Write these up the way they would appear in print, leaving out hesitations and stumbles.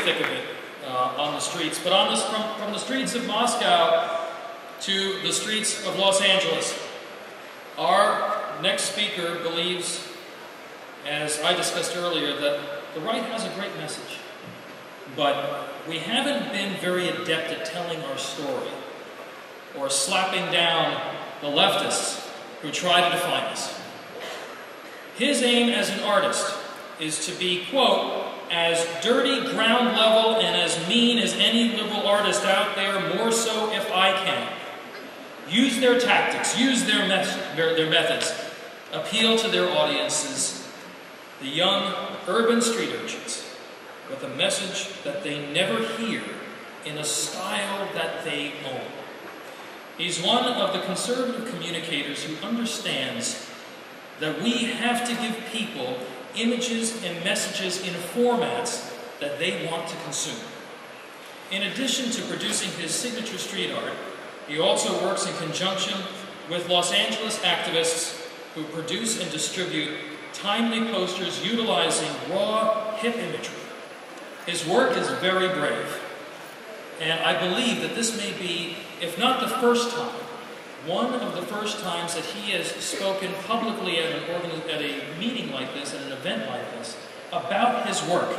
thick of it on the streets. But on this, from the streets of Moscow to the streets of Los Angeles, our next speaker believes, as I discussed earlier, that the right has a great message. But we haven't been very adept at telling our story or slapping down the leftists who try to define us. His aim as an artist is to be, quote, as dirty, ground level, and as mean as any liberal artist out there, more so if I can. Use their tactics, use their methods, appeal to their audiences, the young urban street urchins, with a message that they never hear in a style that they own. He's one of the conservative communicators who understands that we have to give people images and messages in formats that they want to consume. In addition to producing his signature street art, he also works in conjunction with Los Angeles activists who produce and distribute timely posters utilizing raw, hip imagery. His work is very brave, and I believe that this may be, if not the first time, one of the first times that he has spoken publicly at a meeting like this, at an event like this, about his work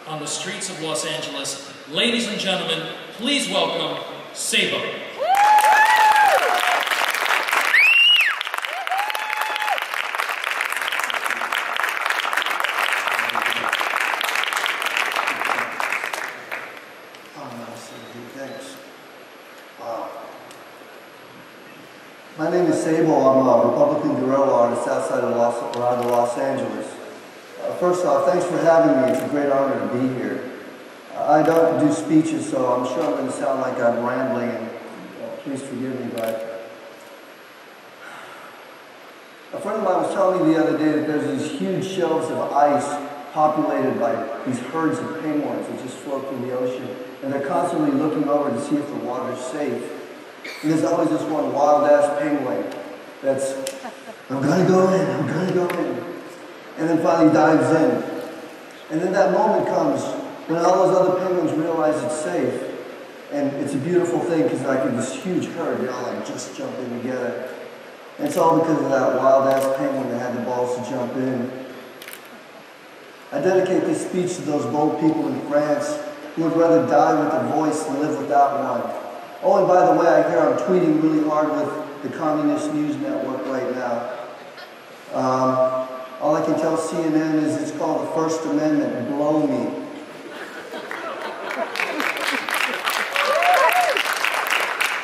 on the streets of Los Angeles. Ladies and gentlemen, please welcome Sabo. My name is Sabo. I'm a Republican guerrilla artist outside of Los Angeles. First off, thanks for having me. It's a great honor to be here. I don't do speeches, so I'm sure I'm going to sound like I'm rambling, and please forgive me, but a friend of mine was telling me the other day that there's these huge shelves of ice populated by these herds of penguins that just float through the ocean, and they're constantly looking over to see if the water's safe. And there's always this one wild-ass penguin that's, I'm gonna go in, I'm gonna go in. And then finally dives in. And then that moment comes when all those other penguins realize it's safe. And it's a beautiful thing because like in this huge herd, they all like just jump in together. And it's all because of that wild-ass penguin that had the balls to jump in. I dedicate this speech to those bold people in France who would rather die with a voice than live without one. Oh, and by the way, I hear I'm tweeting really hard with the Communist News Network right now. All I can tell CNN is it's called the First Amendment. Blow me.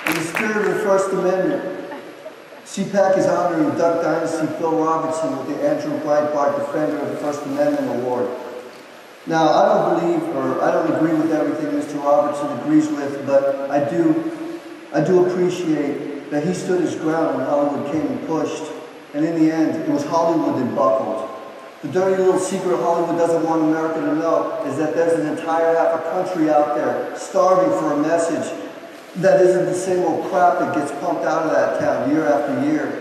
In the spirit of the First Amendment, CPAC is honoring Duck Dynasty Phil Robertson with the Andrew Breitbart Defender of the First Amendment Award. Now, I don't believe, or I don't agree with everything Mr. Robertson agrees with, but I do appreciate that he stood his ground when Hollywood came and pushed, and in the end, it was Hollywood that buckled. The dirty little secret Hollywood doesn't want America to know is that there's an entire half a country out there starving for a message that isn't the same old crap that gets pumped out of that town year after year.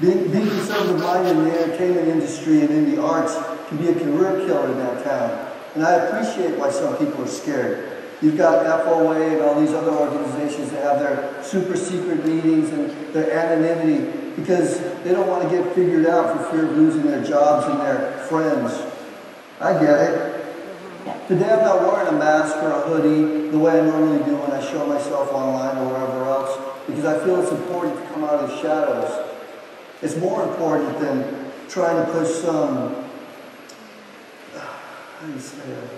Being conservative-minded in the entertainment industry and in the arts can be a career killer in that town. And I appreciate why some people are scared. You've got FOA and all these other organizations that have their super secret meetings and their anonymity because they don't want to get figured out for fear of losing their jobs and their friends. I get it. Today I'm not wearing a mask or a hoodie the way I normally do when I show myself online or wherever else because I feel it's important to come out of the shadows. It's more important than trying to push some, how do you say it?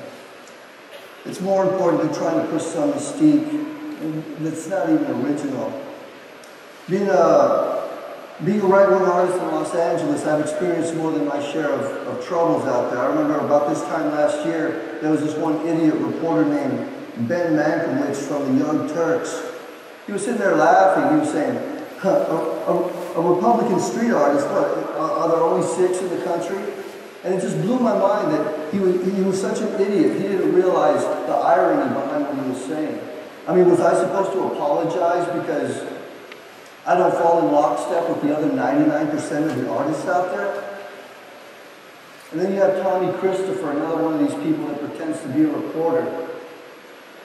It's more important than trying to push some mystique that's not even original. Being a right-wing artist in Los Angeles, I've experienced more than my share of troubles out there. I remember about this time last year, there was this one idiot reporter named Ben Mankiewicz from the Young Turks. He was sitting there laughing. He was saying, a Republican street artist, what, are there only 6 in the country? And it just blew my mind that he was such an idiot. He didn't realize the irony behind what he was saying. I mean, was I supposed to apologize because I don't fall in lockstep with the other 99% of the artists out there? And then you have Tommy Christopher, another one of these people that pretends to be a reporter,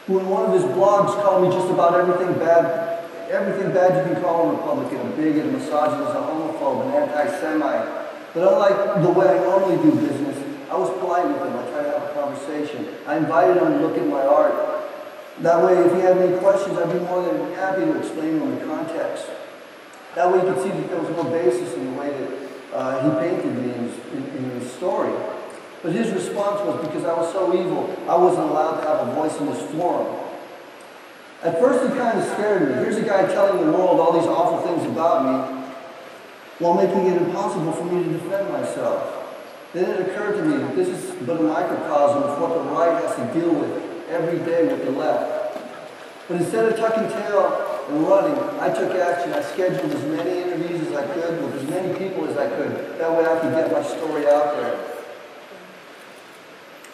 who in one of his blogs called me just about everything bad you can call a Republican, a bigot, a misogynist, a homophobe, an anti-Semite. But unlike the way I normally do business, I was polite with him. I tried to have a conversation. I invited him to look at my art. That way, if he had any questions, I'd be more than happy to explain to him the context. That way you could see that there was no basis in the way that he painted me in his story. But his response was, because I was so evil, I wasn't allowed to have a voice in this forum. At first it kind of scared me. Here's a guy telling the world all these awful things about me, while making it impossible for me to defend myself. Then it occurred to me that this is but a microcosm of what the right has to deal with every day with the left. But instead of tucking tail and running, I took action. I scheduled as many interviews as I could with as many people as I could. That way I could get my story out there.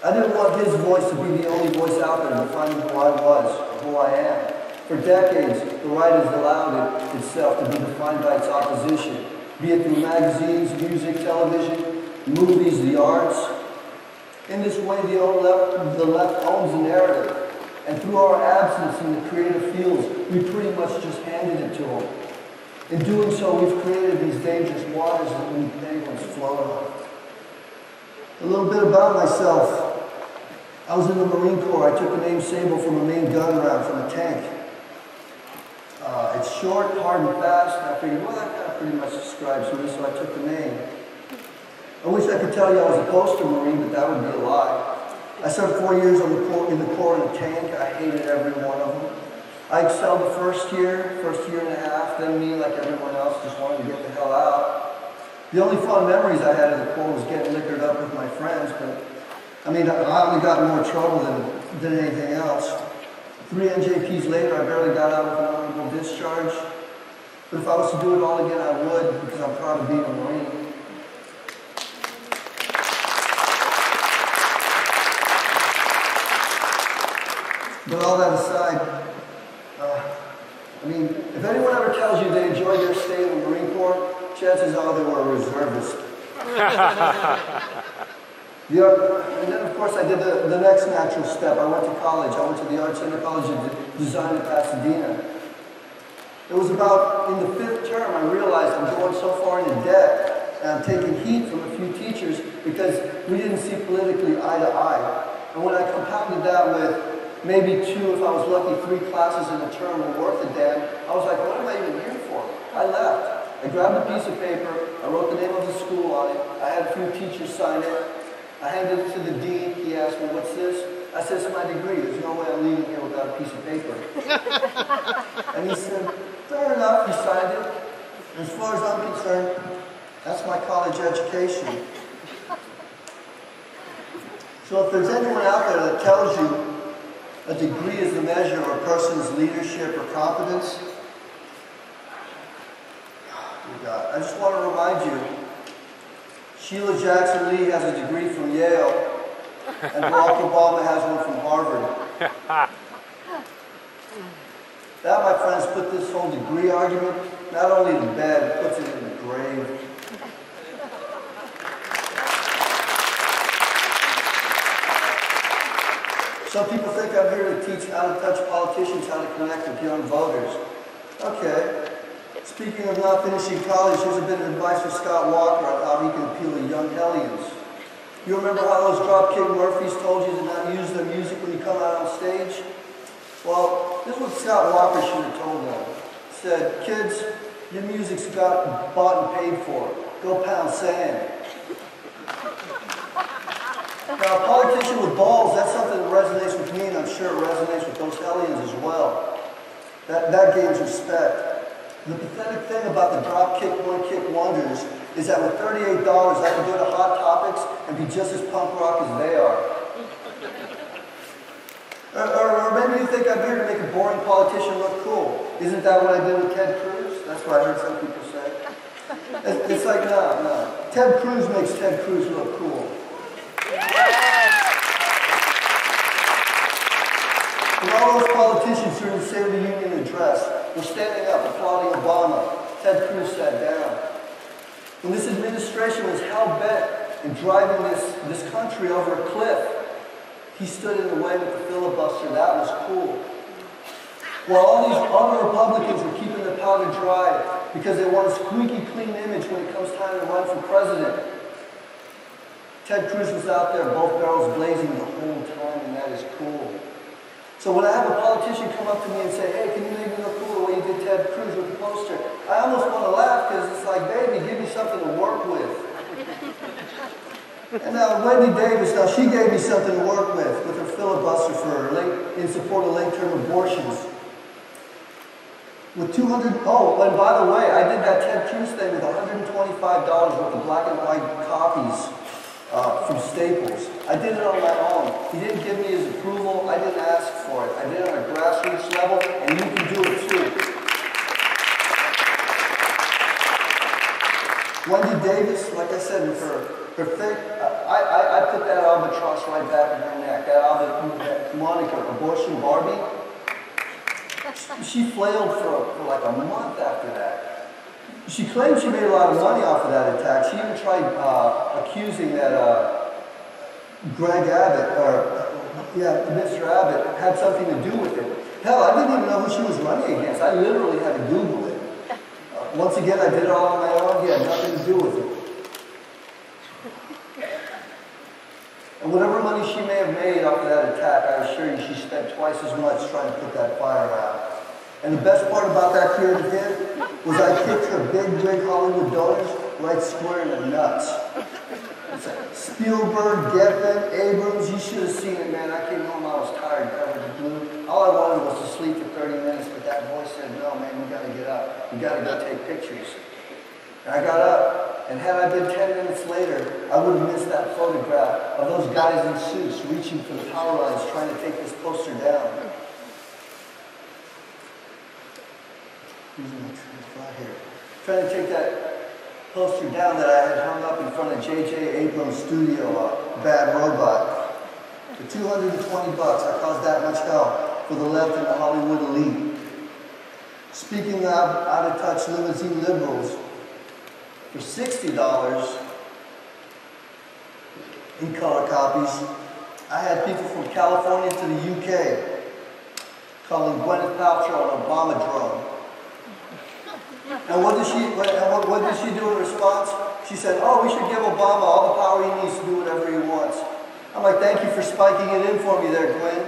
I didn't want his voice to be the only voice out there defining who I was, or who I am. For decades, the right has allowed itself to be defined by its opposition, be it through magazines, music, television, movies, the arts. In this way, the left owns the narrative. And through our absence in the creative fields, we pretty much just handed it to them. In doing so, we've created these dangerous waters that we penguins float on. A little bit about myself. I was in the Marine Corps. I took the name Sabo from a main gun round from a tank. It's short, hard, and fast, and I figured, well, that kind of pretty much describes me, so I took the name. I wish I could tell you I was a poster Marine, but that would be a lie. I served 4 years in the Corps in a tank. I hated every one of them. I excelled the first year and a half, then me, like everyone else, just wanted to get the hell out. The only fun memories I had of the Corps was getting liquored up with my friends, but I mean, I only got in more trouble than anything else. 3 NJPs later, I barely got out with an honorable discharge. But if I was to do it all again, I would, because I'm proud of being a Marine. But all that aside, I mean, if anyone ever tells you they enjoyed their stay in the Marine Corps, chances are they were a reservist. And then, of course, I did the next natural step. I went to college. I went to the Art Center College of Design in Pasadena. It was about in the 5th term I realized I'm going so far into debt, and I'm taking heat from a few teachers because we didn't see politically eye to eye. And when I compounded that with maybe 2, if I was lucky, 3 classes in a term were worth a damn, I was like, what am I even here for? I left. I grabbed a piece of paper. I wrote the name of the school on it. I had a few teachers sign it. I handed it to the dean. He asked me, what's this? I said, it's my degree. There's no way I'm leaving here without a piece of paper. And he said, fair enough. He signed it. And as far as I'm concerned, that's my college education. So if there's anyone out there that tells you a degree is the measure of a person's leadership or competence, I just want to remind you, Sheila Jackson Lee has a degree from Yale, and Barack Obama has one from Harvard. That, my friends, put this whole degree argument not only to bed, it puts it in the grave. Some people think I'm here to teach out-of-touch politicians how to connect with young voters. Okay. Speaking of not finishing college, here's a bit of advice for Scott Walker on how he can appeal to young hellions. You remember how those Dropkick Murphys told you to not use their music when you come out on stage? Well, this is what Scott Walker should have told them. He said, kids, your music's got bought and paid for. Go pound sand. Now, a politician with balls, that's something that resonates with me, and I'm sure it resonates with those hellions as well. That gains respect. The pathetic thing about the Dropkick one-kick wonders is that with $38, I can go to Hot Topics and be just as punk rock as they are. Or maybe you think I'm here to make a boring politician look cool. Isn't that what I did with Ted Cruz? That's what I heard some people say. It's like, no. Ted Cruz makes Ted Cruz look cool. And all those politicians during the State of the Union address were standing up, applauding Obama. Ted Cruz sat down. When this administration was hell-bent and driving this country over a cliff. He stood in the way with the filibuster. That was cool. While all these other Republicans were keeping their powder dry because they want a squeaky clean image when it comes time to run for president, Ted Cruz was out there, both barrels blazing the whole time, and that is cool. So when I have a politician come up to me and say, hey, can you make me look cool the way you did Ted Cruz with the poster? I almost want to laugh because it's like, baby, give me something to work with. And now Wendy Davis, now she gave me something to work with her filibuster in support of late-term abortions. With and by the way, I did that Ted Cruz thing with $125 worth of black and white copies from Staples. I did it on my own. He didn't give me his approval. I didn't ask for it. I did it on a grassroots level, and you can do it too. Wendy Davis, like I said, with her thing, I put that albatross right back in her neck. That moniker, Abortion Barbie. She flailed for like a month after that. She claimed she made a lot of money off of that attack. She even tried accusing that Greg Abbott, Mr. Abbott, had something to do with it. Hell, I didn't even know who she was running against. I literally had to Google it. Once again, I did it all on my own. He had nothing to do with it. And whatever money she may have made off of that attack, I assure you she spent twice as much trying to put that fire out. And the best part about that creative hit was I kicked her big Hollywood donors right square in the nuts. Spielberg, Geffen, Abrams, you should have seen it, man. I came home, I was tired, covered in blue. All I wanted was to sleep for 30 minutes, but that voice said, no, man, you gotta get up. You gotta go take pictures. And I got up, and had I been 10 minutes later, I would have missed that photograph of those guys in suits reaching for the power lines trying to take this poster down. Trying to take that poster down that I had hung up in front of J.J. Abrams' studio, Bad Robot. For $220, I caused that much hell for the left and the Hollywood elite. Speaking of out-of-touch limousine liberals, for $60 in color copies, I had people from California to the UK calling Gwyneth Paltrow an Obama drone. And what did she do in response? She said, oh, we should give Obama all the power he needs to do whatever he wants. I'm like, thank you for spiking it in for me there, Gwen.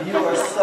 You are such